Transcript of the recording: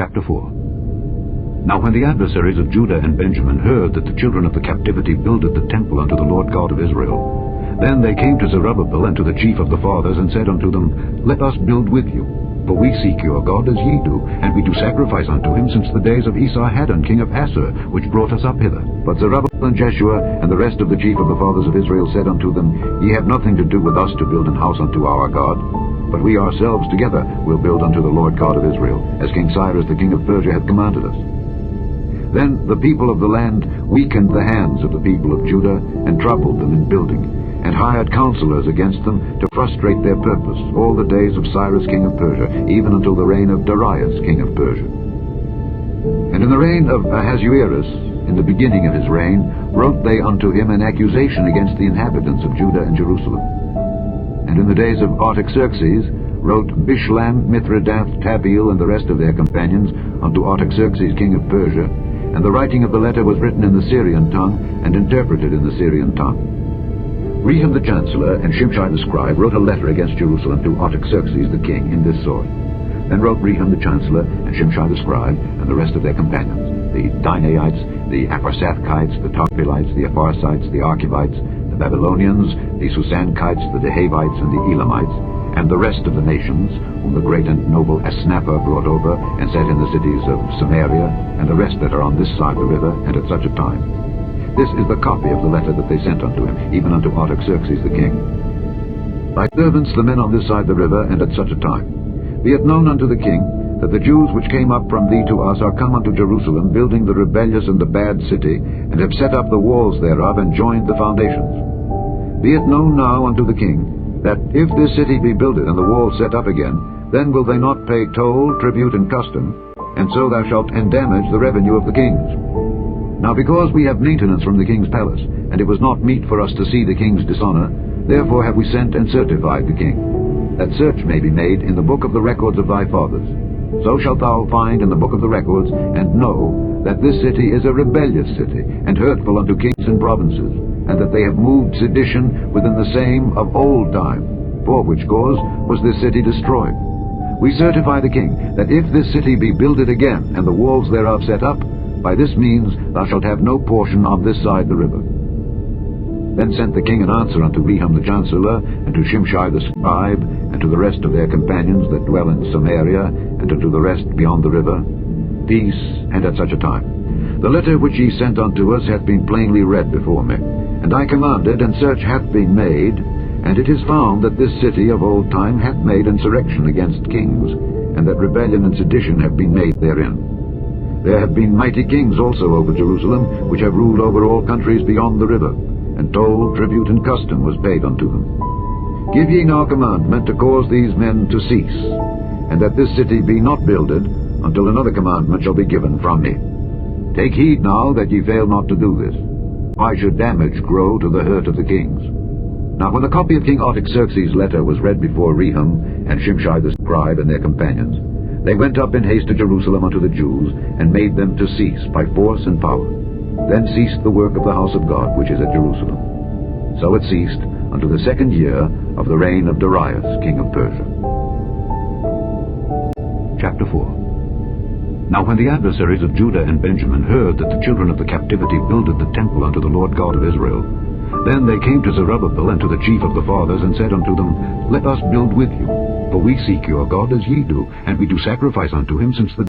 Chapter 4. Now when the adversaries of Judah and Benjamin heard that the children of the captivity builded the temple unto the Lord God of Israel, then they came to Zerubbabel and to the chief of the fathers, and said unto them, Let us build with you. For we seek your God as ye do, and we do sacrifice unto him since the days of Esarhaddon king of Assur, which brought us up hither. But Zerubbabel and Jeshua and the rest of the chief of the fathers of Israel said unto them, Ye have nothing to do with us to build an house unto our God, but we ourselves together will build unto the Lord God of Israel, as King Cyrus the king of Persia hath commanded us. Then the people of the land weakened the hands of the people of Judah, and troubled them in building, and hired counselors against them to frustrate their purpose all the days of Cyrus king of Persia, even until the reign of Darius king of Persia. And in the reign of Ahasuerus, in the beginning of his reign, wrote they unto him an accusation against the inhabitants of Judah and Jerusalem. And in the days of Artaxerxes wrote Bishlam, Mithridath, Tabeel, and the rest of their companions unto Artaxerxes king of Persia, and the writing of the letter was written in the Syrian tongue, and interpreted in the Syrian tongue. Rehum the chancellor and Shimshai the scribe wrote a letter against Jerusalem to Artaxerxes the king in this sort. Then wrote Rehum the chancellor and Shimshai the scribe and the rest of their companions, the Dinaites, the Aphrasathites, the Tarpelites, the Apharsites, the Archivites, the Babylonians, the Susankites, the Dehavites, and the Elamites, and the rest of the nations, whom the great and noble Asnapper brought over, and set in the cities of Samaria, and the rest that are on this side the river, and at such a time. This is the copy of the letter that they sent unto him, even unto Artaxerxes the king. Thy servants, the men on this side the river, and at such a time. Be it known unto the king, that the Jews which came up from thee to us are come unto Jerusalem, building the rebellious and the bad city, and have set up the walls thereof, and joined the foundations. Be it known now unto the king, that if this city be builded and the walls set up again, then will they not pay toll, tribute, and custom, and so thou shalt endamage the revenue of the kings. Now because we have maintenance from the king's palace, and it was not meet for us to see the king's dishonor, therefore have we sent and certified the king, that search may be made in the book of the records of thy fathers. So shalt thou find in the book of the records, and know that this city is a rebellious city, and hurtful unto kings and provinces, and that they have moved sedition within the same of old time, for which cause was this city destroyed. We certify the king, that if this city be builded again, and the walls thereof set up, by this means thou shalt have no portion on this side the river. Then sent the king an answer unto Rehum the chancellor, and to Shimshai the scribe, and to the rest of their companions that dwell in Samaria, and unto the rest beyond the river, Peace, and at such a time. The letter which ye sent unto us hath been plainly read before me. And I commanded, and search hath been made, and it is found that this city of old time hath made insurrection against kings, and that rebellion and sedition have been made therein. There have been mighty kings also over Jerusalem, which have ruled over all countries beyond the river, and toll, tribute, and custom was paid unto them. Give ye now commandment to cause these men to cease, and that this city be not builded, until another commandment shall be given from me. Take heed now that ye fail not to do this. Why should damage grow to the hurt of the kings? Now when the copy of King Artaxerxes' letter was read before Rehum and Shimshai the scribe and their companions, they went up in haste to Jerusalem unto the Jews, and made them to cease by force and power. Then ceased the work of the house of God which is at Jerusalem. So it ceased unto the 2nd year of the reign of Darius king of Persia. Chapter 4. Now when the adversaries of Judah and Benjamin heard that the children of the captivity builded the temple unto the Lord God of Israel, then they came to Zerubbabel and to the chief of the fathers, and said unto them, Let us build with you. For we seek your God as ye do, and we do sacrifice unto him since the